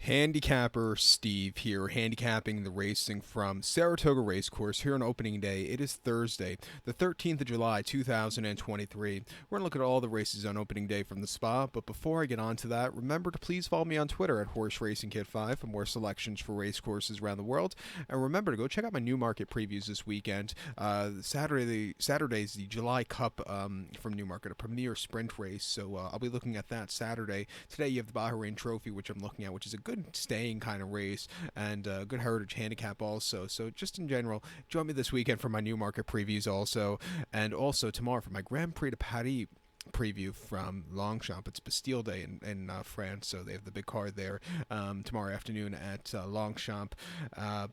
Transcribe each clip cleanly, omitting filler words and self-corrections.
Handicapper Steve here, handicapping the racing from Saratoga Racecourse here on opening day. It is Thursday, the 13th of July, 2023. We're going to look at all the races on opening day from the spa, but before I get on to that, remember to please follow me on Twitter at Horse Racing Kid 5 for more selections for race courses around the world. And remember to go check out my Newmarket previews this weekend. Saturday's the July Cup from Newmarket, a premier sprint race, so I'll be looking at that Saturday. Today you have the Bahrain Trophy, which I'm looking at, which is a good staying kind of race and good heritage handicap also. So just in general, join me this weekend for my Newmarket previews also, and also tomorrow for my Grand Prix de Paris preview from Longchamp. It's Bastille Day in France, so they have the big card there tomorrow afternoon at Longchamp.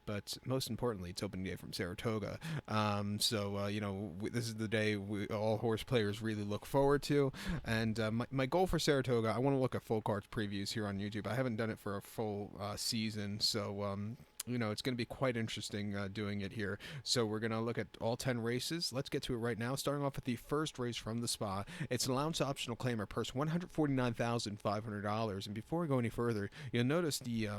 But most importantly, it's opening day from Saratoga. This is the day all horse players really look forward to. And my goal for Saratoga, I want to look at full cards previews here on YouTube. I haven't done it for a full season, so it's going to be quite interesting doing it here. So we're going to look at all 10 races. Let's get to it right now, starting off with the first race from the spa. It's an allowance optional claimer, purse $149,500. And before we go any further, you'll notice the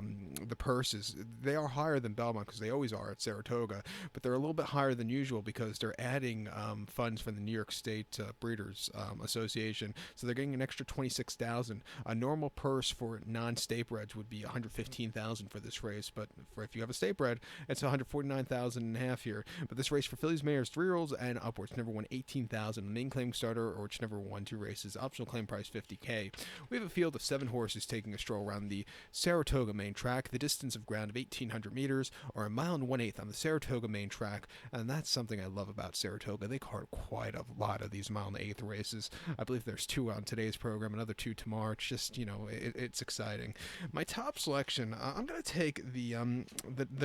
purses, they are higher than Belmont because they always are at Saratoga, but they're a little bit higher than usual because they're adding funds from the New York State Breeders Association. So they're getting an extra $26,000. A normal purse for non-state breds would be $115,000 for this race, but if you have a state bred, it's $149,500 here. But this race for fillies, mares, 3-year-olds, and upwards never won $18,000. Main claim starter, or which never won 2 races. Optional claim price $50K. We have a field of 7 horses taking a stroll around the Saratoga main track. The distance of ground of 1,800 meters, or a mile and 1/8 on the Saratoga main track, and that's something I love about Saratoga. They card quite a lot of these mile and 1/8 races. I believe there's 2 on today's program, another 2 tomorrow. It's just it's exciting. My top selection, I'm gonna take the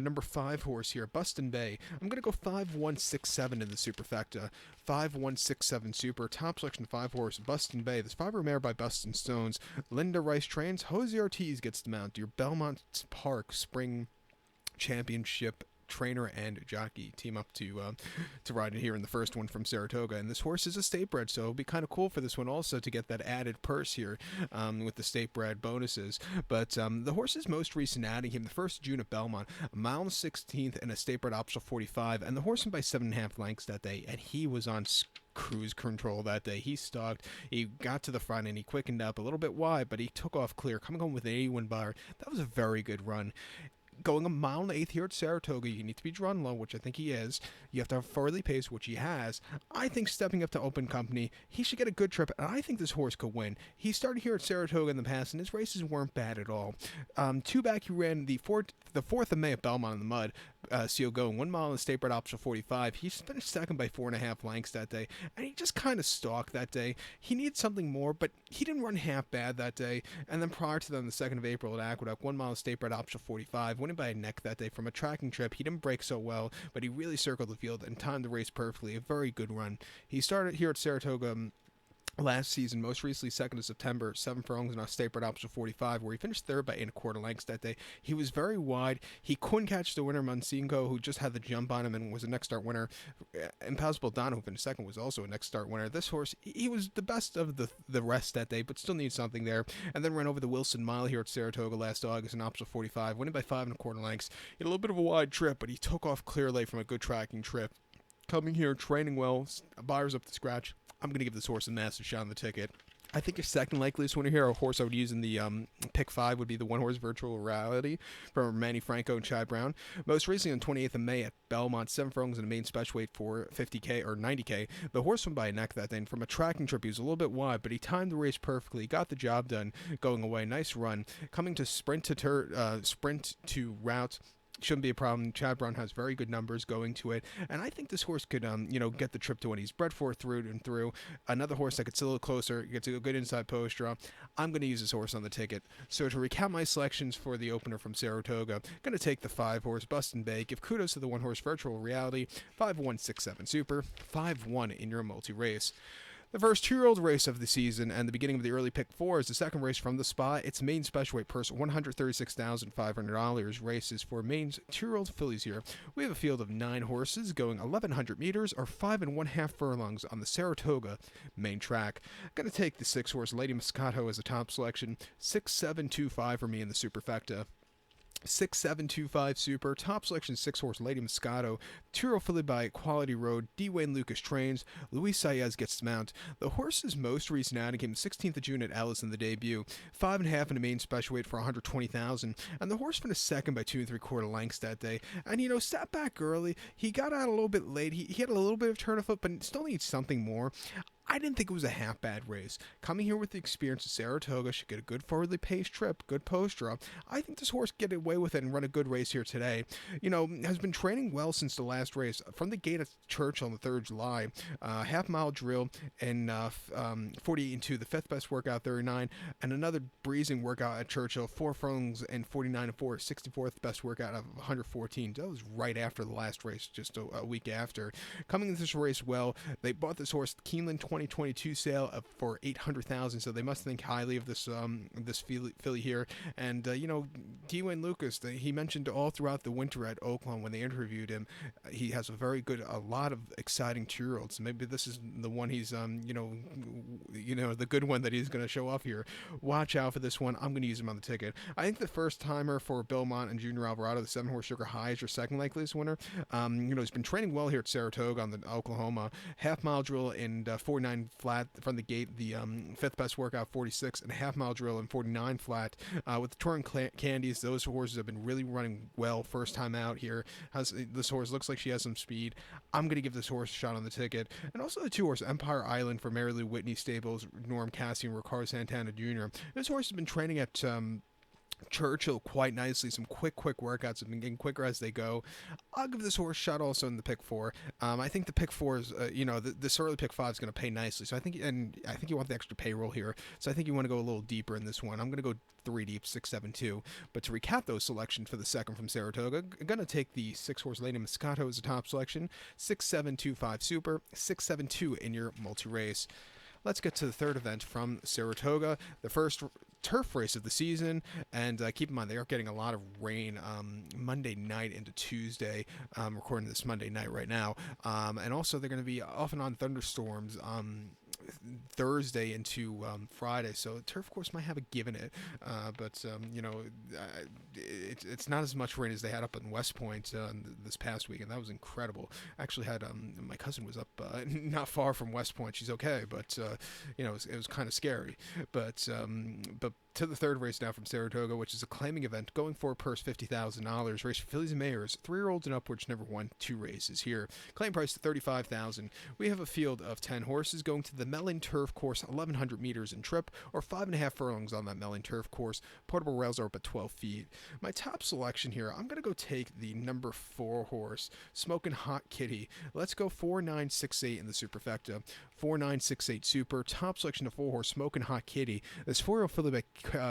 number 5 horse here, Buston Bay. I'm going to go 5167 in the superfecta. 5167 super. Top selection 5 horse, Buston Bay. This 5-year mare by Buston Stones. Linda Rice trains. Jose Ortiz gets the mount. Your Belmont Park Spring Championship trainer and jockey team up to ride in here in the first one from Saratoga. And this horse is a state bred, so it'll be kind of cool for this one also to get that added purse here with the state bred bonuses. But the horse's most recent outing him the 1st of June at Belmont, a mile and 16th and a state bred optional 45, and the horse went by 7.5 lengths that day, and he was on cruise control that day. He stalked, he got to the front, and he quickened up a little bit wide, but he took off clear, coming home with an 81 bar. That was a very good run. Going a mile and 1/8 here at Saratoga, you need to be drawn low, which I think he is. You have to have forwardly pace, which he has. I think stepping up to open company, he should get a good trip, and I think this horse could win. He started here at Saratoga in the past, and his races weren't bad at all. 2 back, he ran the 4th of May at Belmont in the mud. CO going 1 mile in the state bred optional 45. He finished second by 4.5 lengths that day, and he just kind of stalked that day. He needed something more, but he didn't run half bad that day. And then prior to that, the 2nd of April at Aqueduct, 1 mile in state bred optional 45, winning by a neck that day from a tracking trip. He didn't break so well, but he really circled the field and timed the race perfectly. A very good run. He started here at Saratoga last season, most recently 2nd of September, 7 furlongs in a state bred option 45, where he finished 3rd by 8.25 lengths that day. He was very wide. He couldn't catch the winner, Monsingo, who just had the jump on him and was a next start winner. Impossible Don, who finished 2nd, was also a next start winner. This horse, he was the best of the rest that day, but still needs something there. And then ran over the Wilson Mile here at Saratoga last August in option 45, winning by 5.25 lengths. He had a little bit of a wide trip, but he took off clear late from a good tracking trip. Coming here, training well, buyers up to scratch. I'm going to give this horse a massive shot on the ticket. I think your second likeliest winner here, a horse I would use in the pick 5, would be the 1-horse Virtual Reality from Manny Franco and Chad Brown. Most recently on 28th of May at Belmont, 7 furlongs in a main special weight for 50K or 90K. The horse went by a neck that day, and from a tracking trip, he was a little bit wide, but he timed the race perfectly, got the job done, going away. Nice run. Coming to sprint to route. Shouldn't be a problem. Chad Brown has very good numbers going to it, and I think this horse could, get the trip to when he's bred for through and through. Another horse that could sit a little closer, gets a good inside post draw. I'm going to use this horse on the ticket. So to recount my selections for the opener from Saratoga, I'm going to take the 5-horse Buston Bay. Give kudos to the 1-horse Virtual Reality, 5167 Super, 5-1 in your multi-race. The first 2-year-old race of the season and the beginning of the early pick four is the second race from the spot. It's Maine's special weight purse, $136,500. Races for Maine's 2-year-old fillies here. We have a field of 9 horses going 1,100 meters or 5½ furlongs on the Saratoga main track. I'm going to take the 6-horse Lady Moscato as a top selection, 6-7-2-5 for me in the superfecta. 6-7-2-5 super, top selection 6-horse Lady Moscato, 2-year-old filly by Quality Road, D. Wayne Lucas trains, Luis Saez gets to mount. The horse's most recent outing came 16th of June at Ellis in the debut, 5.5 in a main special weight for $120,000, and the horse finished second by 2 3/4 lengths that day. And sat back early. He got out a little bit late. He had a little bit of turn of foot, but still needs something more. I didn't think it was a half bad race. Coming here with the experience of Saratoga, should get a good forwardly paced trip, good post draw. I think this horse get away with it and run a good race here today. Has been training well since the last race. From the gate at Churchill on the 3rd of July, half-mile drill and 48 and 2, the 5th best workout 39, and another breezing workout at Churchill, 4 furlongs and 49 and 4, 64th best workout of 114. That was right after the last race, just a week after. Coming into this race well, they bought this horse Keeneland 2022 sale for $800,000, so they must think highly of this filly here. And D. Wayne Lucas, he mentioned all throughout the winter at Oakland when they interviewed him, he has a lot of exciting 2-year-olds. Maybe this is the one he's the good one that he's going to show off here. Watch out for this one. I'm going to use him on the ticket. I think the first timer for Belmont and Junior Alvarado, the 7-horse Sugar High, is your second likeliest winner. He's been training well here at Saratoga on the Oklahoma half-mile drill and 49 flat from the gate, the 5th best workout 46, and a half-mile drill and 49 flat. With the Touring Candies, those horses have been really running well first time out here. This horse looks like she has some speed. I'm going to give this horse a shot on the ticket. And also the 2-horse Empire Island for Mary Lou Whitney Stables, Norm Cassie and Ricardo Santana Jr. This horse has been training at Churchill quite nicely. Some quick workouts have been getting quicker as they go. I'll give this horse a shot also in the pick 4. I think the pick 4 is, this early pick 5 is going to pay nicely. So I think you want the extra payroll here. So I think you want to go a little deeper in this one. I'm going to go 3 deep, 6-7-2. But to recap those selections for the second from Saratoga, I'm going to take the 6-horse Lady Moscato as a top selection, 6-7-2-5 super, 6-7-2 in your multi-race. Let's get to the third event from Saratoga, the first turf race of the season, and keep in mind they are getting a lot of rain Monday night into Tuesday. Recording this Monday night right now, and also they're going to be off and on thunderstorms Thursday into Friday, so the turf course might have a give in it, but it's not as much rain as they had up in West Point this past week, and that was incredible. Actually had my cousin was up not far from West Point. She's okay, but it was kind of scary. But to the third race now from Saratoga, which is a claiming event, going for a purse $50,000. Race for fillies and mares, 3-year-olds and upwards, never won 2 races here. Claim price to $35,000. We have a field of 10 horses going to the Melling Turf Course, 1,100 meters in trip, or 5.5 furlongs on that Melling Turf Course. Portable rails are up at 12 feet. My top selection here, I'm going to go take the number 4 horse, Smokin' Hot Kitty. Let's go 4-9-6-8 in the superfecta. 4-9-6-8 super. Top selection of 4 horse, Smokin' Hot Kitty. This 4-year-old filly by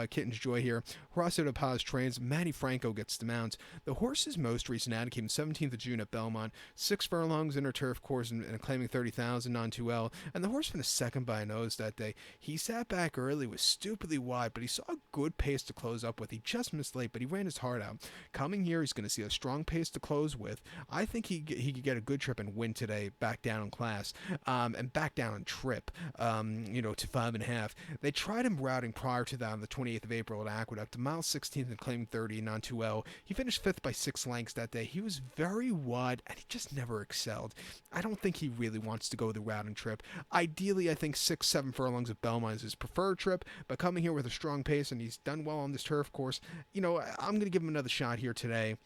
Kitten's Joy here. Horacio de Paz trains. Manny Franco gets the mount. The horse's most recent outing came 17th of June at Belmont. 6 furlongs in her turf course and claiming $30,000 non-2L. And the horse finished second by a nose that day. He sat back early, was stupidly wide, but he saw a good pace to close up with. He just missed late, but he ran his heart out. Coming here, he's going to see a strong pace to close with. I think he could get a good trip and win today, back down in class, and back down in trip, to 5.5. They tried him routing prior to that on the 28th of April at Aqueduct, mile 16th and claiming 30 non-2L. He finished 5th by 6 lengths that day. He was very wide, and he just never excelled. I don't think he really wants to go the routing trip. Ideally, I think 6-7 furlongs at Belmont is his preferred trip, but coming here with a strong pace, and he's done well on this turf course, I'm going to give him another shot here today.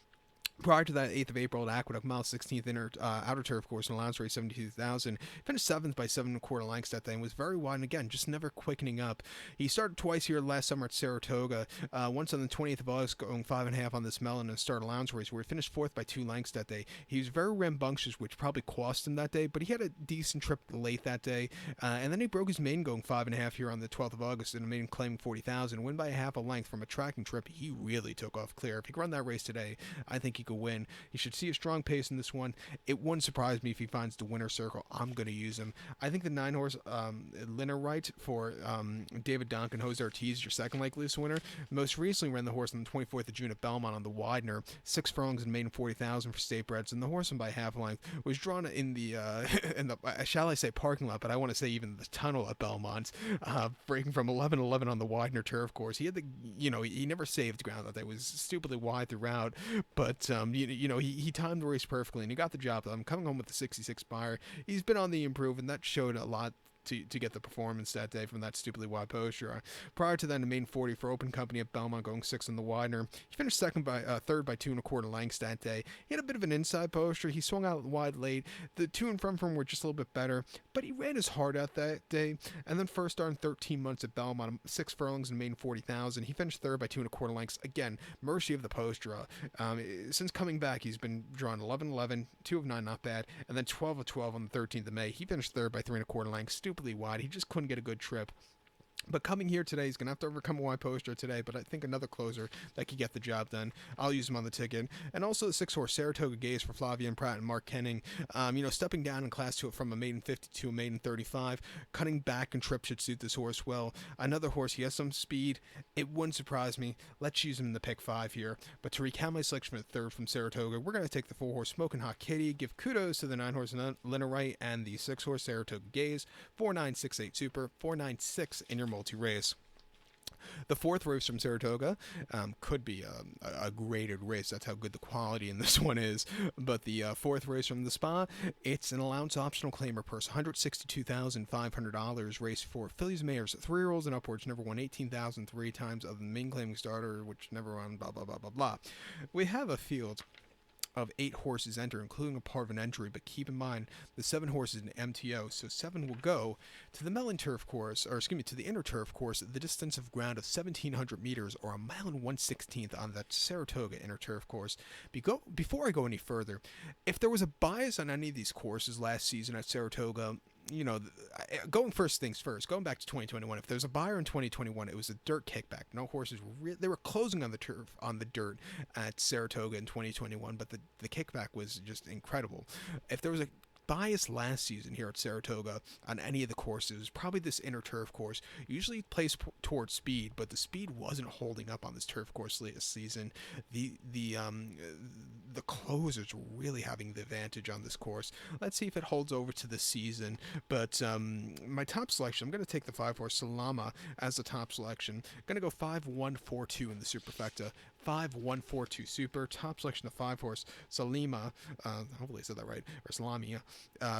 Prior to that 8th of April at Aqueduct, mile 16th outer turf course in allowance race 72,000. Finished 7th by 7.25 lengths that day and was very wide, and again, just never quickening up. He started twice here last summer at Saratoga, once on the 20th of August going 5.5 on this melon and start allowance race where he finished 4th by 2 lengths that day. He was very rambunctious, which probably cost him that day, but he had a decent trip late that day, and then he broke his maiden going 5.5 here on the 12th of August and a maiden claiming 40,000. Win by half a length from a tracking trip. He really took off clear. If he could run that race today, I think he could win. He should see a strong pace in this one. It wouldn't surprise me if he finds the winner's circle. I'm going to use him. I think the 9-horse Linnerite for David Donk and Jose Ortiz, your second likeliest winner. Most recently ran the horse on the 24th of June at Belmont on the Widener. 6 furlongs and maiden 40,000 for state breds, and the horse won by half length. Was drawn in the shall I say parking lot, but I want to say even the tunnel at Belmont, breaking from 11-11 on the Widener turf course. He had he never saved ground that day. It was stupidly wide throughout, but he timed the race perfectly and he got the job done. Coming home with the 66 Spire, he's been on the improve, and that showed a lot to get the performance that day from that stupidly wide poster. Prior to that, the main 40 for Open Company at Belmont, going 6th on the Widener. He finished third by 2 1/4 lengths that day. He had a bit of an inside poster. He swung out wide late. The two in front from him were just a little bit better, but he ran his heart out that day. And then first start in 13 months at Belmont, 6 furlongs and maiden 40,000. He finished third by 2 1/4 lengths. Again, mercy of the poster. Since coming back, he's been drawn 11-11, 2 of 9, not bad, and then 12 of 12 on the 13th of May. He finished third by 3 1/4 lengths. Stupidly wide. He just couldn't get a good trip. But coming here today, he's going to have to overcome a wide poster today, but I think another closer that could get the job done. I'll use him on the ticket. And also the 6-horse Saratoga Gaze for Flavian Pratt and Mark Kenning. Stepping down in class 2 from a maiden 50 to a maiden 35. Cutting back and trip should suit this horse well. Another horse, he has some speed. It wouldn't surprise me. Let's use him in the pick 5 here. But to recount my selection for the third from Saratoga, we're going to take the 4-horse Smokin' Hot Kitty. Give kudos to the 9-horse Linnerite and the 6-horse Saratoga Gaze. 4968 Super, 496 in your multi-race. The 4th race from Saratoga could be a graded race. That's how good the quality in this one is. But the 4th race from the Spa, it's an allowance optional claimer purse, $162,500. Race for fillies, mares, 3-year-olds and upwards. Never won 18,000 3 times of the main claiming starter, which never won blah, blah, blah, blah, blah. We have a field of 8 horses enter, including a part of an entry, but keep in mind the 7 horses in MTO, so 7 will go to the Mellon turf course, to the inner turf course, the distance of ground of 1,700 meters, or 1 mile and 1/16 on that Saratoga inner turf course. Before I go any further, if there was a bias on any of these courses last season at Saratoga, going first things first, going back to 2021, if there's a buyer in 2021, it was a dirt kickback. No horses, they were closing on the turf, on the dirt at Saratoga in 2021, but the kickback was just incredible. If there was a bias last season here at Saratoga on any of the courses, probably this inner turf course. Usually plays towards speed, but the speed wasn't holding up on this turf course this season. The closers were really having the advantage on this course. Let's see if it holds over to the season. But my top selection, I'm going to take the 5-horse Salama as the top selection. Going to go 5-1-4-2 in the superfecta. 5-1-4-2 super. Top selection of 5-horse Salima. Hopefully I said that right. Or Salamia.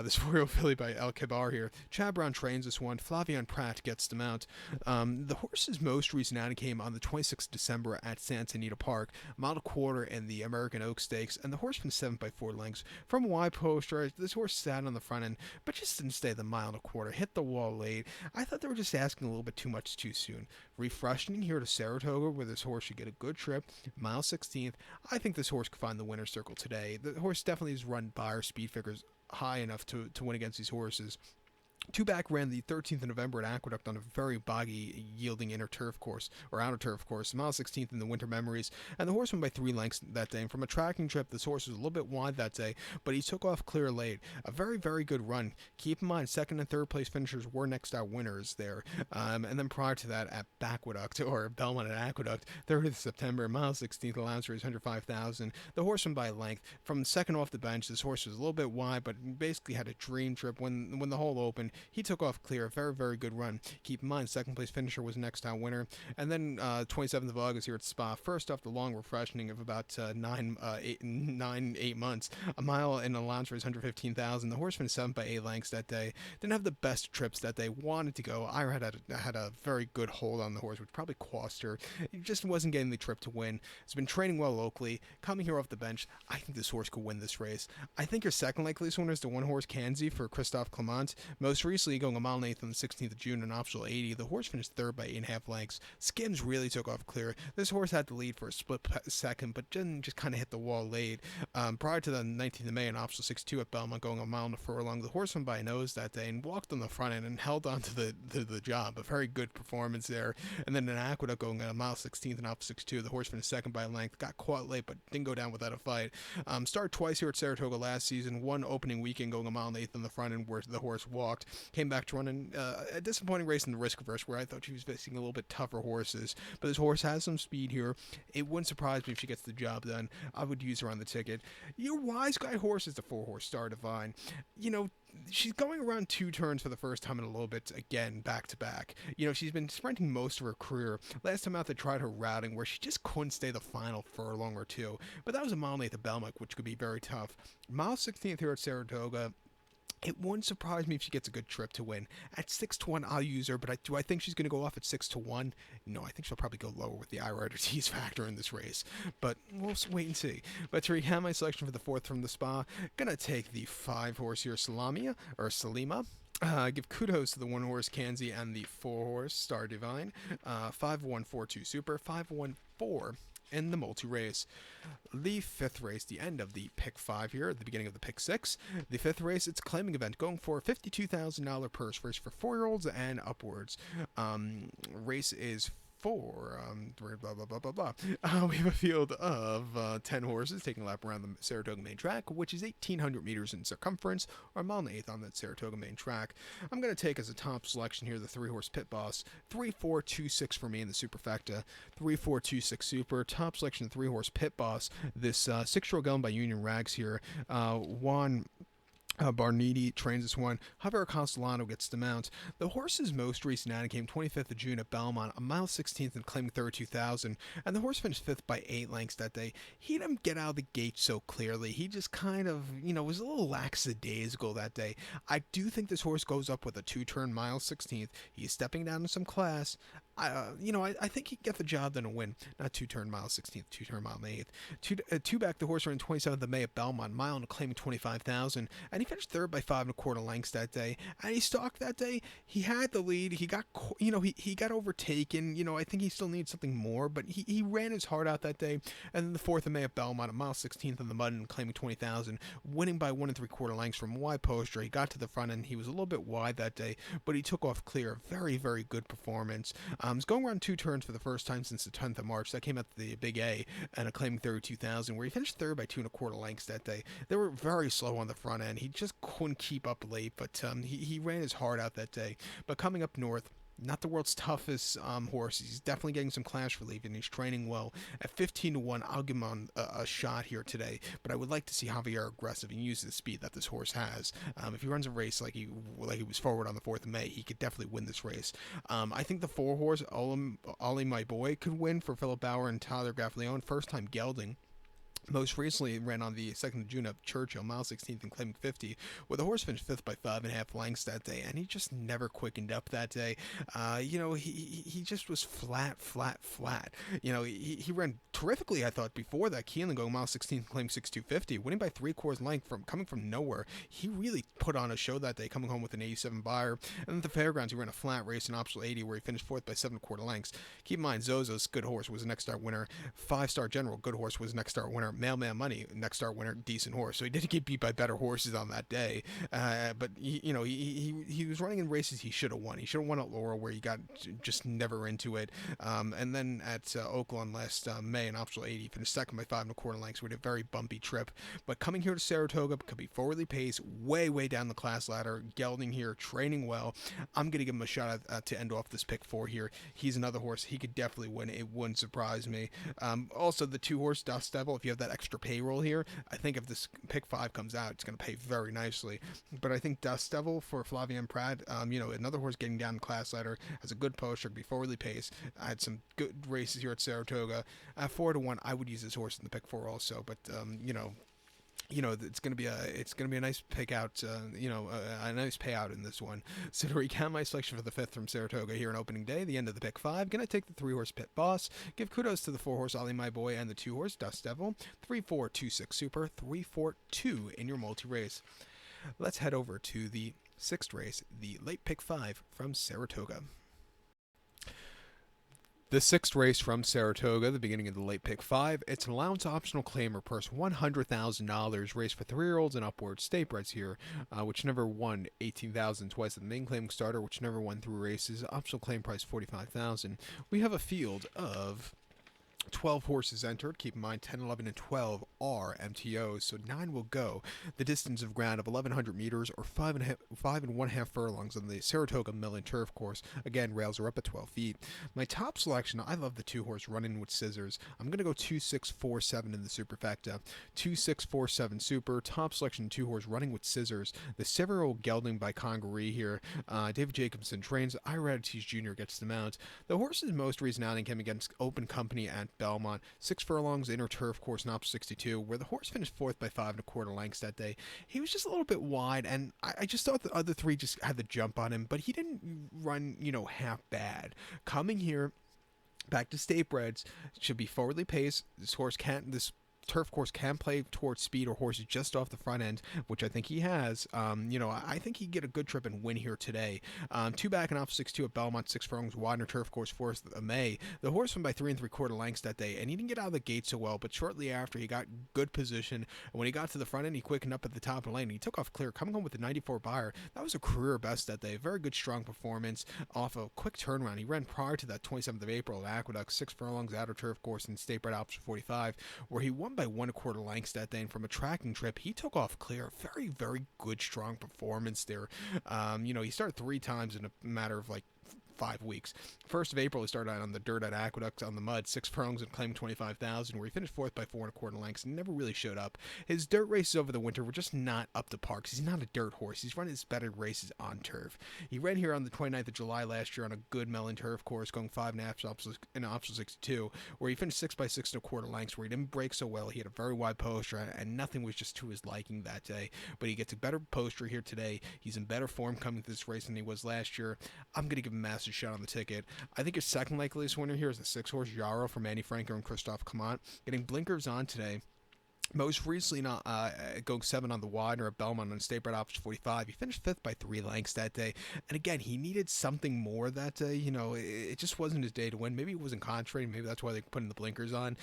This 4-year-old filly by El Kibar here. Chad Brown trains this one. Flavian Pratt gets the mount. The horse's most recent outing came on the 26th of December at Santa Anita Park. Mile quarter in the American Oak Stakes. And the horse from 7 by 4 lengths. From a wide poster, this horse sat on the front end, but just didn't stay the mile and a quarter. Hit the wall late. I thought they were just asking a little bit too much too soon. Refreshing here to Saratoga, where this horse should get a good trip. Mile 16th. I think this horse could find the winner's circle today. The horse definitely is run by our speed figures high enough to win against these horses. Two back ran the 13th of November at Aqueduct on a very boggy, yielding inner turf course, or outer turf course, mile 16th in the Winter Memories, and the horse won by 3 lengths that day. And from a tracking trip, this horse was a little bit wide that day, but he took off clear late. A very, very good run. Keep in mind, second and third place finishers were next out winners there. And then prior to that, at Aqueduct, or Belmont at Aqueduct, 3rd of September, mile 16th, allowance race 105,000. The horse won by length. From second off the bench, this horse was a little bit wide, but basically had a dream trip when the hole opened. He took off clear, a very, very good run. Keep in mind, second place finisher was next out winner. And then 27th of August here at Spa, first off the long refreshing of about 8 months, a mile in allowance race 115,000. The horse finished 7 by 8 lengths that day. Didn't have the best trips that day. Wanted to go. Ira had a very good hold on the horse, which probably cost her. He just wasn't getting the trip to win. Has been training well locally. Coming here off the bench, I think this horse could win this race. I think your second likeliest winner is the 1-horse Kanzi for Christophe Clement. Most Most recently, going a mile and eighth on the 16th of June, an optional 80, the horse finished third by 8.5 lengths. Skims really took off clear. This horse had the lead for a split second, but then just kind of hit the wall late. Prior to the 19th of May, an optional 6-2 at Belmont, going a mile and a furlong, the horse went by a nose that day and walked on the front end and held on to the job. A very good performance there. And then an Aqueduct going at a mile 16th and optional 6-2. The horse finished second by a length. Got caught late, but didn't go down without a fight. Started twice here at Saratoga last season. One opening weekend going a mile and eighth on the front end where the horse walked. Came back to running a disappointing race in the risk reverse where I thought she was facing a little bit tougher horses. But this horse has some speed here. It wouldn't surprise me if she gets the job done. I would use her on the ticket. Your Wise Guy horse is the 4-horse Star Divine. You know, she's going around 2 turns for the first time in a little bit, again, back to back. You know, she's been sprinting most of her career. Last time out, they tried her routing where she just couldn't stay the final furlong or two. But that was a mile and eighth at Belmont, which could be very tough. Mile 16th here at Saratoga. It wouldn't surprise me if she gets a good trip to win. At 6-1, I'll use her, but do I think she's going to go off at 6-1? No, I think she'll probably go lower with the Irider Tease factor in this race. But we'll wait and see. But to recap my selection for the 4th from the Spa, gonna take the 5-horse here, Salima. Give kudos to the 1-horse Kanzi and the 4-horse Star Divine. 5-1-4-2 Super, 5-1-4 in the multi-race. The 5th race, the end of the pick 5 here, at the beginning of the pick 6. The 5th race, it's a claiming event, going for a $52,000 purse race for 4-year-olds and upwards. Race is blah, blah, blah, blah, blah. We have a field of 10 horses taking a lap around the Saratoga main track, which is 1,800 meters in circumference, or a mile and eighth on that Saratoga main track. I'm going to take as a top selection here the 3-horse Pit Boss, 3-4-2-6 for me in the superfecta, 3-4-2-6 super, top selection 3-horse Pit Boss, this 6-year-old gelding by Union Rags here, Juan Barnidi trains this one. Javier Castellano gets the mount. The horse's most recent outing came 25th of June at Belmont, a mile 16th and claiming 32,000, and the horse finished 5th by 8 lengths that day. He didn't get out of the gate so clearly. He just kind of, was a little lackadaisical that day. I do think this horse goes up with a 2-turn mile 16th. He's stepping down in some class. I think he can get the job done and win. Not 2-turn mile 16th, 2-turn mile 8th. Two back, the horse ran 27th of May at Belmont, mile and claiming 25,000, and he finished 3rd by 5 1/4 lengths that day. And he stalked that day. He had the lead. He got, he got overtaken. I think he still needs something more, but he ran his heart out that day. And then the 4th of May at Belmont, a mile 16th in the mud and claiming 20,000, winning by 1 3/4 lengths from a wide poster. He got to the front end. He was a little bit wide that day, but he took off clear. Very, very good performance. He's going around 2 turns for the first time since the 10th of March. That came at the Big A and a claiming 32,000, where he finished 3rd by 2 1/4 lengths that day. They were very slow on the front end. He just couldn't keep up late, but he ran his heart out that day. But coming up north, not the world's toughest horse. He's definitely getting some clash relief, and he's training well. At 15-1, I'll give him on a shot here today, but I would like to see Javier aggressive and use the speed that this horse has. If he runs a race like he was forward on the 4th of May, he could definitely win this race. I think the 4-horse, Ollie My Boy, could win for Philip Bauer and Tyler Gaffleone. First-time gelding. Most recently ran on the 2nd of June at Churchill, mile 16th and claiming 50, where the horse finished 5th by 5 1/2 lengths that day, and he just never quickened up that day. He just was flat. He ran terrifically, I thought, before that. Keelan going mile 16th and claiming 6-250, winning by 3/4 length from coming from nowhere. He really put on a show that day, coming home with an 87 buyer. And then at the Fairgrounds, he ran a flat race in optional 80, where he finished 4th by 7 1/4 lengths. Keep in mind, Zozo's good horse was a next start winner. 5-star General, good horse, was next start winner. Mailman Money, next start winner, decent horse. So he didn't get beat by better horses on that day. But he was running in races he should have won. He should have won at Laurel, where he got just never into it. And then at Oakland last May in optional 80, finished 2nd by 5 1/4 lengths with a very bumpy trip. But coming here to Saratoga, could be forwardly paced, way down the class ladder. Gelding here, training well. I'm going to give him a shot to end off this pick 4 here. He's another horse. He could definitely win. It wouldn't surprise me. Also, the 2-horse Dust Devil, if you have that extra payroll here, I think if this pick 5 comes out, it's going to pay very nicely. But I think Dust Devil for Flavien Prat, another horse getting down the class ladder, has a good poster, be forwardly paced. I had some good races here at Saratoga. At 4-1, I would use this horse in the pick 4 also, but it's gonna be a nice pick out, a nice payout in this one. So to recount my selection for the 5th from Saratoga here on opening day, the end of the pick 5, gonna take the 3-horse Pit Boss, give kudos to the 4-horse Ollie My Boy and the 2-horse Dust Devil, 3-4-2-6 Super, 3-4-2 in your multi-race. Let's head over to the Sixth race, the late pick 5 from Saratoga. The sixth race from Saratoga, the beginning of the late pick 5, it's an allowance optional claimer purse $100,000 race for 3-year-olds and upwards. Statebreds here, which never won 18,000 twice at the main claim starter, which never won through races. Optional claim price 45,000. We have a field of 12 horses entered. Keep in mind 10, 11, and 12 are MTOs, so 9 will go. The distance of ground of 1,100 meters or 5.5 furlongs on the Saratoga Mill and Turf Course. Again, rails are up at 12 feet. My top selection, I love the 2-horse Running with Scissors. I'm going to go 2-6-4-7 in the superfecta. 2-6-4-7 super. Top selection, 2-horse Running with Scissors. The 7-year-old gelding by Congaree here. David Jacobson trains. Ira Adams Jr. gets the mount. The horse's most recent outing came against Open Company at Belmont, 6 furlongs, inner turf course, and option 62, where the horse finished 4th by 5 1/4 lengths that day. He was just a little bit wide, and I just thought the other 3 just had the jump on him, but he didn't run, half bad. Coming here, back to Statebreds, should be forwardly paced. This turf course can play towards speed or horses just off the front end, which I think he has. I think he'd get a good trip and win here today. 2 back and off 6-2 at Belmont, 6 furlongs, Widener turf course, 4th of May. The horse went by 3 3/4 lengths that day, and he didn't get out of the gate so well, but shortly after he got good position, and when he got to the front end, he quickened up at the top of the lane. He took off clear, coming home with the 94 buyer. That was a career best that day. Very good, strong performance off a quick turnaround. He ran prior to that 27th of April at Aqueduct, 6 furlongs, outer turf course, and Statebred option 45, where he won by 1 1/4 lengths that day, and from a tracking trip, he took off clear. Very, very good, strong performance there. He started 3 times in a matter of 5 weeks. 1st of April, he started out on the dirt at Aqueduct on the mud, 6 furlongs and claimed 25,000, where he finished 4th by 4 1/4 lengths and never really showed up. His dirt races over the winter were just not up to par, because he's not a dirt horse. He's run his better races on turf. He ran here on the 29th of July last year on a good melon turf course, going 5.5 in option 62, where he finished 6 by 6 1/4 lengths, where he didn't break so well. He had a very wide poster, and nothing was just to his liking that day. But he gets a better poster here today. He's in better form coming to this race than he was last year. I'm going to give him a massive shot on the ticket. I think his second likeliest winner here is the 6-horse Yarrow from Manny Franco and Christophe Clement. Getting blinkers on today. Most recently, not going 7 on the Widener at Belmont on Statebred option 45. He finished 5th by 3 lengths that day. And again, he needed something more that day. It just wasn't his day to win. Maybe he wasn't concentrating. Maybe that's why they put in the blinkers on.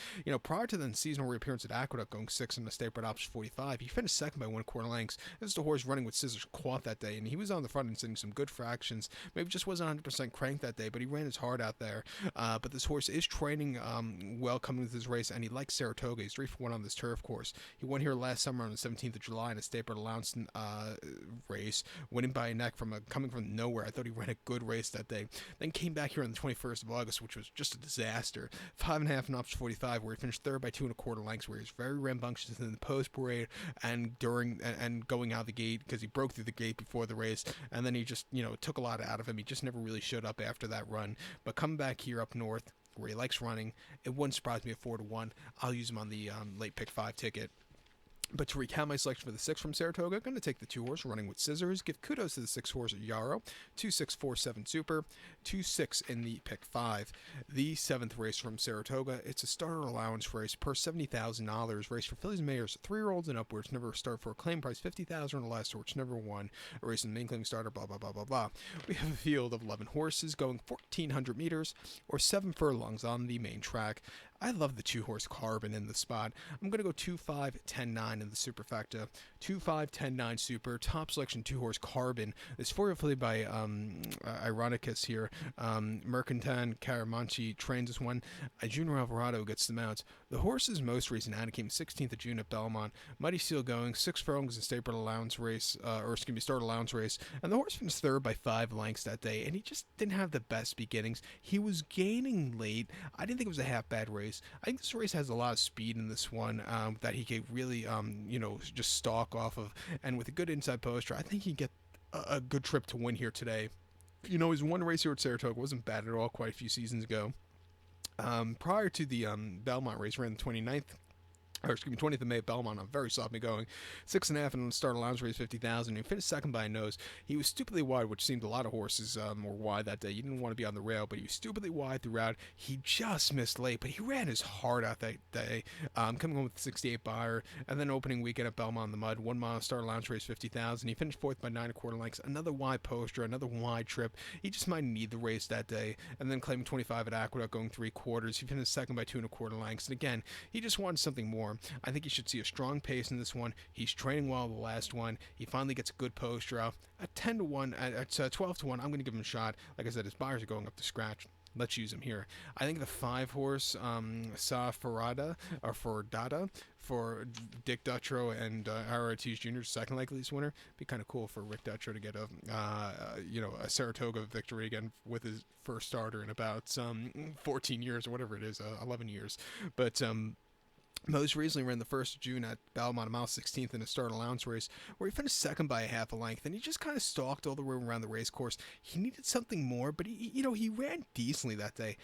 Prior to the seasonal reappearance at Aqueduct, going 6 on the Statebred option 45, he finished 2nd by 1 1/4 lengths. This is the horse Running with Scissors caught that day, and he was on the front and sitting some good fractions. Maybe just wasn't 100% cranked that day, but he ran his heart out there. But this horse is training well coming to this race, and he likes Saratoga. He's 3 for 1 on this turf course. He won here last summer on the 17th of July in a Statebred allowance race, winning by a neck coming from nowhere. I thought he ran a good race that day. Then came back here on the 21st of August, which was just a disaster. 5.5 in option 45, where he finished 3rd by 2 1/4 lengths, where he was very rambunctious in the post parade and during and going out the gate, because he broke through the gate before the race, and then he just took a lot out of him. He just never really showed up after that run. But coming back here up north, where he likes running, it wouldn't surprise me at 4 to 1. I'll use him on the late pick 5 ticket. But to recap my selection for the 6 from Saratoga, I'm going to take the 2-horse Running with Scissors. Give kudos to the 6-horse Yarrow. 2-6-4-7 super. 2-6 in the pick 5. The 7th race from Saratoga. It's a starter allowance race per $70,000. Race for fillies and mares, 3-year-olds and upwards. Never start for a claim price $50,000 or less, which never won. A race in the main claim starter, blah, blah, blah, blah, blah. We have a field of 11 horses going 1,400 meters or 7 furlongs on the main track. I love the 2-horse Carbon in the spot. I'm going to go 2-5-10-9 in the superfecta. 2-5-10-9 super. Top selection 2-horse Carbon. This 4-year filly by Ironicus here. Mercantan Caramanchi trains this one. Junior Alvarado gets the mounts. The horse's most recent outing came 16th of June at Belmont. Mighty Seal going 6 furlongs in Statebred allowance race, start allowance race. And the horse finished 3rd by 5 lengths that day. And he just didn't have the best beginnings. He was gaining late. I didn't think it was a half bad race. I think this race has a lot of speed in this one that he could really, just stalk off of. And with a good inside poster, I think he'd get a good trip to win here today. His one race here at Saratoga wasn't bad at all quite a few seasons ago. Prior to the Belmont race, ran the 29th or excuse me, 20th of May at Belmont. I'm very sloppy going. 6.5 and start allowance race 50,000. He finished second by a nose. He was stupidly wide, which seemed a lot of horses were wide that day. You didn't want to be on the rail, but he was stupidly wide throughout. He just missed late, but he ran his heart out that day. Coming home with 68 buyer, and then opening weekend at Belmont in the mud. 1 mile start allowance race 50,000. He finished fourth by 9.25 lengths. Another wide poster, another wide trip. He just might need the race that day. And then claiming 25 at Aqueduct, going 3/4. He finished second by 2.25 lengths. And again, he just wanted something more. I think he should see a strong pace in this one. He's training well the last one. He finally gets a good poster out. At 10-1, at 12-1, I'm going to give him a shot. Like I said, his buyers are going up to scratch. Let's use him here. I think the 5-horse Sa Farada or Fordata for Dick Dutrow and Ira Ortiz Jr.'s second likeliest winner. Be kind of cool for Rick Dutrow to get a Saratoga victory again with his first starter in about 14 years or whatever it is, 11 years. But most recently ran the 1st of June at Belmont, a mile 16th in a start allowance race, where he finished second by a half a length, and he just kind of stalked all the way around the race course. He needed something more, but he ran decently that day.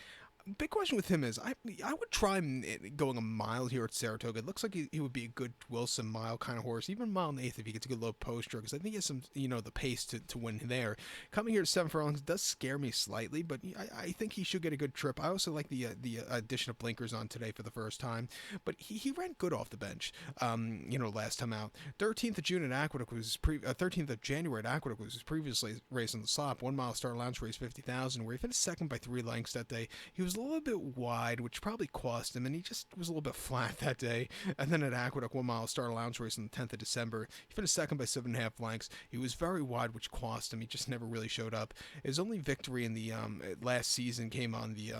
Big question with him is I would try him going a mile here at Saratoga. It looks like he would be a good Wilson mile kind of horse, even mile and eighth if he gets a good low poster, because I think he has some the pace to win there. Coming here to 7 furlongs does scare me slightly, but I think he should get a good trip. I also like the addition of blinkers on today for the first time, but he ran good off the bench. Last time out. 13th of June at Aqueduct was 13th of January at Aqueduct was his previously race on the slop. 1 mile start allowance race 50,000, where he finished second by 3 lengths that day. He was a little bit wide, which probably cost him, and he just was a little bit flat that day. And then at Aqueduct, 1 mile start allowance race on the 10th of December, he finished second by 7.5 lengths. He was very wide, which cost him. He just never really showed up. His only victory in the last season came on the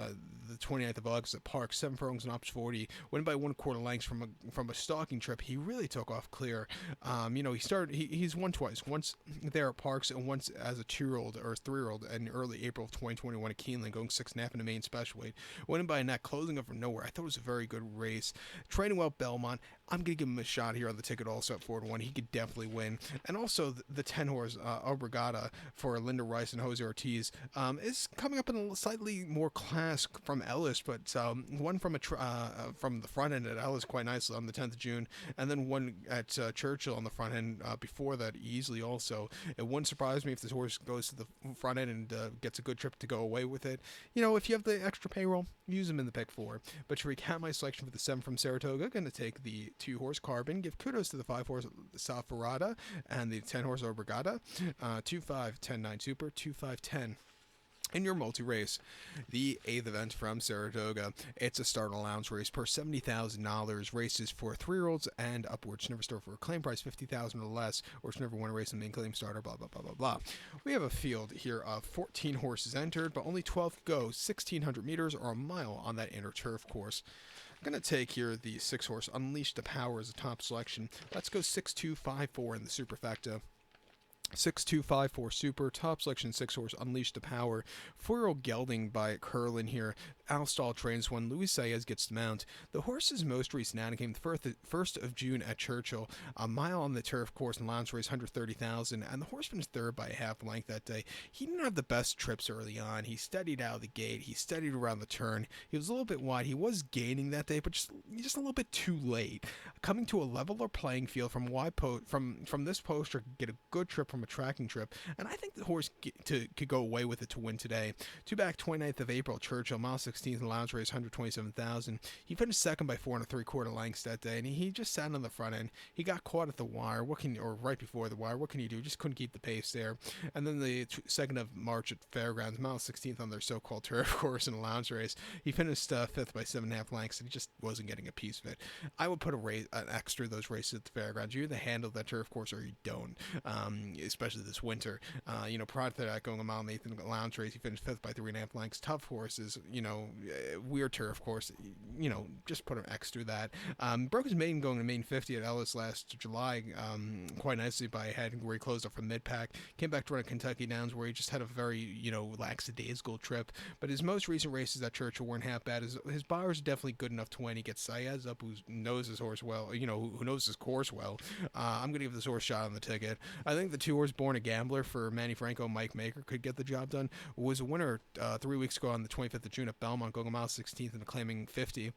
29th of August at Park, 7 furlongs and ops 40, went by 1/4 lengths from a stalking trip. He really took off clear. He's won twice, once there at Parks and once as a 2-year-old or 3-year-old in early April of 2021 at Keeneland, going 6.5 in the main special weight. Winning by a neck, closing up from nowhere. I thought it was a very good race. Training well at Belmont. I'm going to give him a shot here on the ticket also at 4-1. He could definitely win. And also the 10-horse Obrigada for Linda Rice and Jose Ortiz is coming up in a slightly more class from Ellis, but one from the front end at Ellis quite nicely on the 10th of June, and then one at Churchill on the front end before that easily also. It wouldn't surprise me if this horse goes to the front end and gets a good trip to go away with it. If you have the extra payroll, use him in the pick 4. But to recap my selection for the 7 from Saratoga, going to take the 2-horse Carbon, give kudos to the 5-horse Safarada and the 10-horse Obrigada, 2-5, 10-9 Super, 2-5, 10. In your multi-race, the 8th event from Saratoga, it's a start allowance race per $70,000. Races for 3-year-olds and upwards. Never start for a claim price $50,000 or less, or never won a race in the main claim starter, blah, blah, blah, blah, blah. We have a field here of 14 horses entered, but only 12 go 1,600 meters or a mile on that inner turf course. I'm going to take here the 6-horse Unleash the Power as a top selection. Let's go 6-2-5-4 in the superfecta. 6-2-5-4 Super, top selection 6-horse Unleash the Power. 4-year-old Gelding by Curlin here. Al Stahl trains one. Luis Saez gets the mount. The horse's most recent outing came the 1st of June at Churchill. A mile on the turf course and allowance race 130,000, and the horse finished third by a half length that day. He didn't have the best trips early on. He steadied out of the gate. He steadied around the turn. He was a little bit wide. He was gaining that day, but just a little bit too late. Coming to a leveler playing field from from this poster, get a good trip from a tracking trip, and I think the horse could go away with it to win today. 2 back, 29th of April, Churchill, mile 16th allowance race, 127,000. He finished second by 4 3/4 lengths that day, and he just sat on the front end. He got caught at the wire, or right before the wire. What can you do? Just couldn't keep the pace there. And then the 2nd of March at Fairgrounds, mile 16th on their so-called turf course and allowance race. He finished 5th by 7.5 lengths, and he just wasn't getting a piece of it. I would put an extra of those races at the Fairgrounds. You either handle that turf course or you don't, especially this winter. Prior to that, going a mile and eighth in the allowance race, he finished 5th by 3.5 lengths. Tough horses, weird turf course, just put an X through that. Broke his maiden going to main 50 at Ellis last July, quite nicely by a head, where he closed up from mid-pack. Came back to run at Kentucky Downs, where he just had a very, lackadaisical trip. But his most recent races at Churchill weren't half bad. His buyers are definitely good enough to win. He gets Saez up, who knows his horse well, who knows his course well. I'm going to give this horse a shot on the ticket. I think the 2-horse Born a Gambler for Manny Franco, Mike Maker could get the job done. Was a winner 3 weeks ago on the 25th of June at Belmont, going a mile 16th and claiming 50.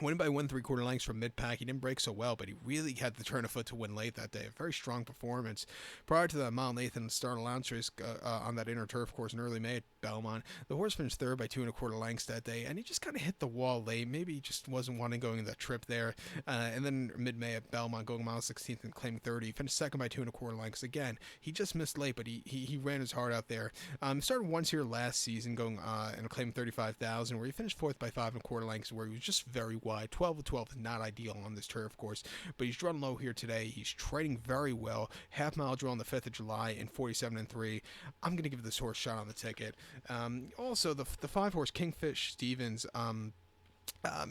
Winning by 1 3/4 lengths from mid-pack. He didn't break so well, but he really had the turn of foot to win late that day. A very strong performance. Prior to that, Mile Nathan started a allowance race on that inner turf course in early May at Belmont. The horse finished third by 2 1/4 lengths that day, and he just kind of hit the wall late. Maybe he just wasn't wanting going that trip there. And then mid-May at Belmont, going mile 16th and claiming 30. He finished second by 2 1/4 lengths. Again, he just missed late, but he ran his heart out there. Started once here last season, going and claiming 35,000, where he finished fourth by 5 1/4 lengths, where he was just very wide. 12 of 12 is not ideal on this turf course, but he's drawn low here today. He's trading very well. Half mile draw on the 5th of July in 47 and 3. I'm going to give this horse a shot on the ticket. Also, the 5-horse Kingfish Stevens.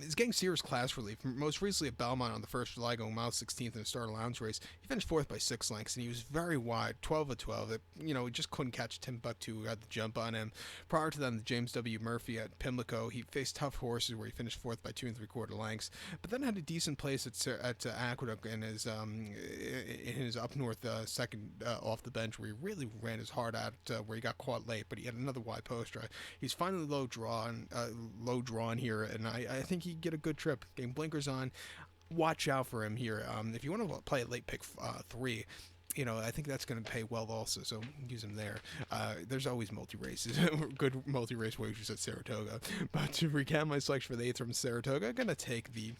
Is getting serious class relief. Most recently at Belmont on the 1st of July, going mile 16th in a start allowance race. He finished fourth by 6 lengths, and he was very wide, 12 of 12. He just couldn't catch Timbuktu, who had the jump on him. Prior to that, the James W. Murphy at Pimlico, he faced tough horses where he finished fourth by 2 3/4 lengths, but then had a decent place at Aqueduct in his up north second off the bench, where he really ran his heart out, where he got caught late, but he had another wide poster. He's finally low drawn here, and I think he'd get a good trip. Getting blinkers on. Watch out for him here. If you want to play a late pick 3, I think that's going to pay well also, so use him there. There's always multi-races, good multi-race wagers at Saratoga. But to recap my selection for the 8th from Saratoga, I'm going to take the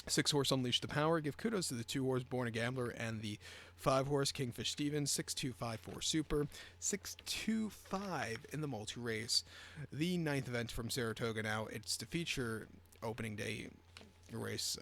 6-horse Unleash the Power. Give kudos to the 2-horse Born a Gambler and the 5-horse Kingfish Stevens. 6-2-5-4 Super. 6-2-5 in the multi-race. The 9th event from Saratoga now. It's the feature opening day race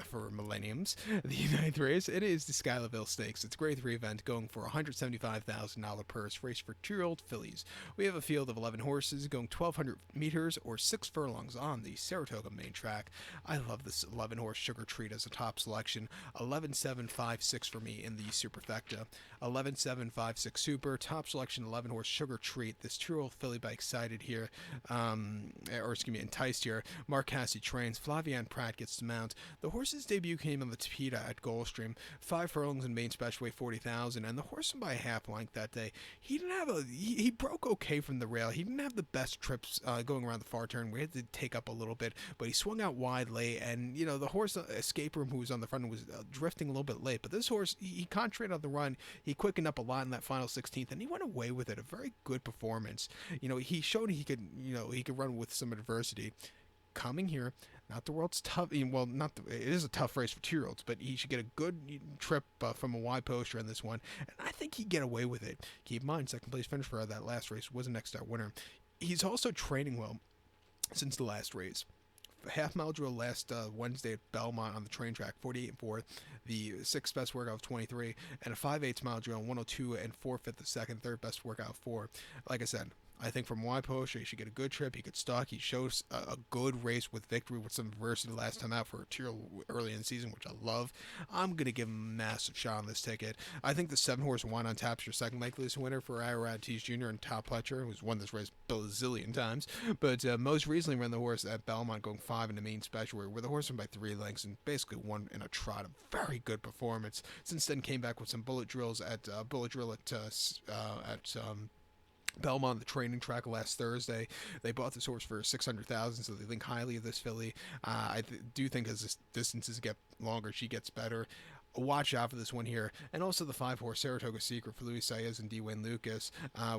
for millenniums. The 9th race, it is the Schuylerville Stakes. It's a grade 3 event going for a $175,000 purse, race for 2-year-old fillies. We have a field of 11 horses going 1,200 meters or 6 furlongs on the Saratoga main track. I love this 11-horse Sugar Treat as a top selection. 11-7-5-6 for me in the superfecta. 11-7-5-6 super. Top selection 11-horse Sugar Treat. This 2-year-old filly by Excited here, Enticed here. Mark Cassidy trains. Flavian Pratt gets to mount. The horse's debut came on the Tapeta at Gulfstream. 5 furlongs in main special weight 40,000, and the horse won by a half length that day. He didn't have he broke okay from the rail. He didn't have the best trips going around the far turn. We had to take up a little bit, but he swung out wide late, and the horse Escape Room, who was on the front, was drifting a little bit late. But this horse, he concentrated on the run. He quickened up a lot in that final 16th, and he went away with it. A very good performance. He showed he could run with some adversity. Coming here, not the world's tough. Well, it is a tough race for 2-year-olds, but he should get a good trip from a wide poster in this one, and I think he'd get away with it. Keep in mind, second place finish for that last race was a next start winner. He's also training well since the last race. Half mile drill last Wednesday at Belmont on the train track, 48 and 4th, the 6th best workout of 23, and a 5/8 mile drill, 102 and 4/5 the second, third best workout of 4. Like I said, I think from wide poster, he should get a good trip. He could stalk. He shows a good race with victory with some adversity last time out for a tier early in the season, which I love. I'm going to give him a massive shot on this ticket. I think the 7-horse Wine on Tap's your second likeliest winner for Irad Tees Jr. and Top Pletcher, who's won this race a bazillion times. But most recently ran the horse at Belmont going 5 in the main special, where the horse won by 3 lengths and basically won in a trot. A very good performance. Since then, came back with some bullet drill at Belmont, the training track last Thursday. They bought this horse for $600,000, so they think highly of this filly. I do think as the distances get longer, she gets better. Watch out for this one here. And also the 5-horse Saratoga Secret for Luis Saez and Dwayne Lucas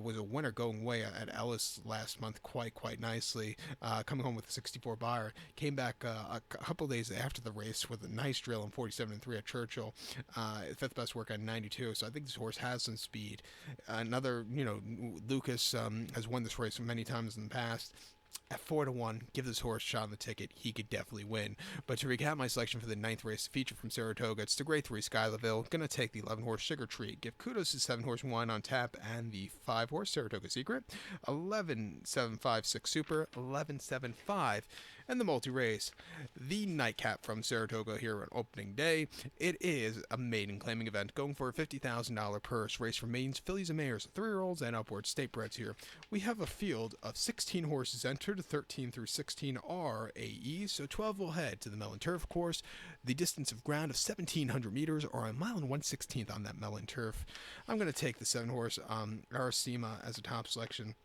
was a winner going away at Ellis last month quite nicely, coming home with a 64 buyer. Came back a couple days after the race with a nice drill in 47 and 3 at Churchill. 5th best work at 92, so I think this horse has some speed. Another, Lucas has won this race many times in the past. At 4-1, give this horse a shot on the ticket. He could definitely win. But to recap my selection for the 9th race feature from Saratoga, it's the grade 3 Schuylerville. Gonna take the 11-horse Sugar Treat. Give kudos to 7-horse Wine on Tap and the 5-horse Saratoga Secret. 11-7-5-6 Super. 11-7-5. And the multi-race, the nightcap from Saratoga here on opening day. It is a maiden claiming event going for a $50,000 purse. Race for maidens, fillies, and mares, 3-year-olds and upwards, state breds here. We have a field of 16 horses entered. 13 through 16 are AEs, so 12 will head to the Mellon Turf course. The distance of ground of 1,700 meters, or a mile and 1/16 on that Mellon Turf. I'm going to take the 7-horse Aracima as a top selection.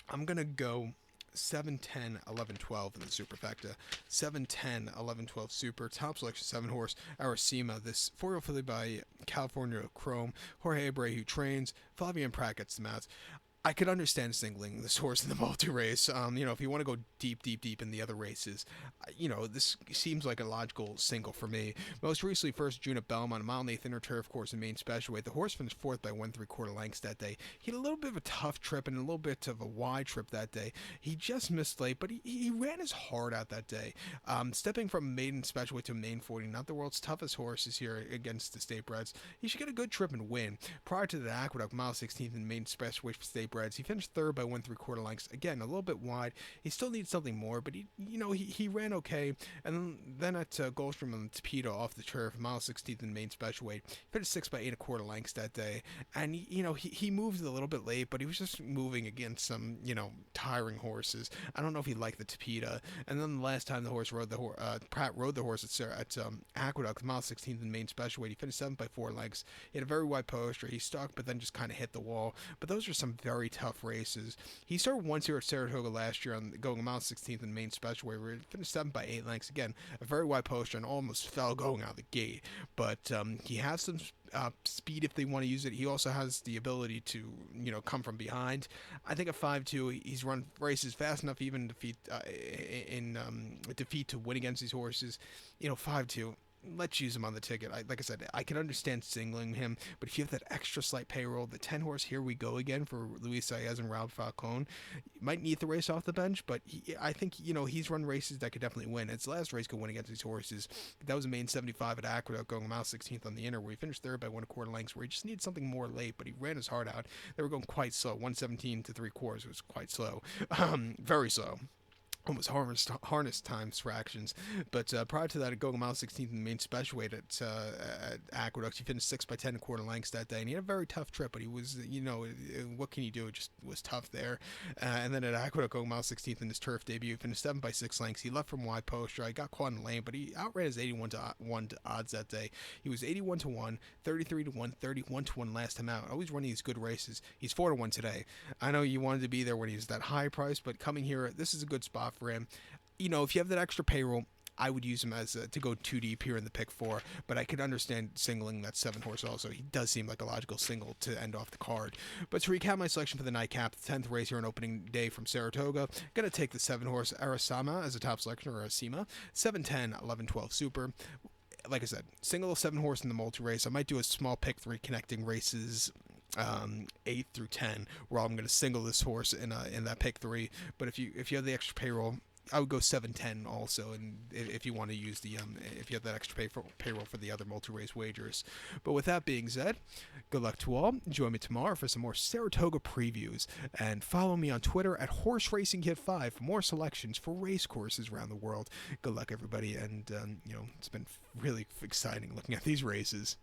I'm going to go 7, 10, 11, 12 in the superfecta. 7, 10, 11, 12 super. Top selection 7 horse Aracima. This 4-year-old filly by California Chrome. Jorge Abreu trains. Flavian Pratt gets the mounts. I could understand singling this horse in the multi-race. If you want to go deep in the other races, this seems like a logical single for me. Most recently, first June at Belmont, a mile and eighth inner turf course in main special weight. The horse finished fourth by 1 3/4 lengths that day. He had a little bit of a tough trip and a little bit of a wide trip that day. He just missed late, but he ran his heart out that day. Stepping from maiden special weight to main 40, not the world's toughest horses here against the state breds. He should get a good trip and win. Prior to the Aqueduct, mile 16th in maiden special weight for state breds. He finished third by 1 3/4 lengths. Again, a little bit wide. He still needs something more, but he ran okay. And then at Goldstream on Tapito off the turf, mile 16th in main special weight, he finished 6 by 8 1/4 lengths that day. And he moved a little bit late, but he was just moving against some tiring horses. I don't know if he liked the Tapita. And then the last time the horse rode Pratt rode the horse at Aqueduct, mile 16th in main special weight, he finished 7 by 4 lengths. He had a very wide poster. He stuck, but then just kind of hit the wall. But those are some very tough races. He started once here at Saratoga last year going a mile 16th in main special weight, where he finished 7 by 8 lengths. Again, a very wide poster and almost fell going out of the gate. But he has some speed if they want to use it. He also has the ability to come from behind. I think at 5-2, he's run races fast enough even defeat to win against these horses. 5-2. Let's use him on the ticket. Like I said, I can understand singling him, but if you have that extra slight payroll, the 10 horse Here We Go Again for Luis Saez and Rob Falcone, you might need the race off the bench, but I think he's run races that could definitely win. His last race could win against these horses. That was a main 75 at Aqueduct, going mile 16th on the inner, where he finished third by 1 1/4 lengths, where he just needed something more late, but he ran his heart out. They were going quite slow. 117 to 3/4 was quite slow, very slow. Almost harness times fractions. But prior to that, at going mile 16th in the main special weight at Aqueduct, he finished 6 by 10 1/4 lengths that day, and he had a very tough trip, but he was, what can you do? It just was tough there. And then at Aqueduct, going mile 16th in his turf debut, he finished 7 by 6 lengths. He left from wide poster. I got caught in the lane, but he outran his 81 to 1 odds that day. He was 81 to 1, 33 to 1, 31 to 1 last time out. Always running these good races. He's 4 to 1 today. I know you wanted to be there when he was that high price, but coming here, this is a good spot for him. If you have that extra payroll, I would use him as to go too deep here in the pick 4, but I could understand singling that 7 horse also. He does seem like a logical single to end off the card. But to recap my selection for the nightcap, the 10th race here on opening day from Saratoga, going to take the 7 horse Arasama as a top selection, or Arasima, 7, 10, 11, 12 super. Like I said, single 7 horse in the multi-race. I might do a small pick 3 connecting races 8 through 10, where I'm going to single this horse in that pick 3. But if you have the extra payroll, I would go 7-10 also, and if you want to use the if you have that extra payroll for the other multi-race wagers. But with that being said, good luck to all. Join me tomorrow for some more Saratoga previews, and follow me on Twitter at HorseRacingKid5 for more selections for race courses around the world. Good luck, everybody, and it's been really exciting looking at these races.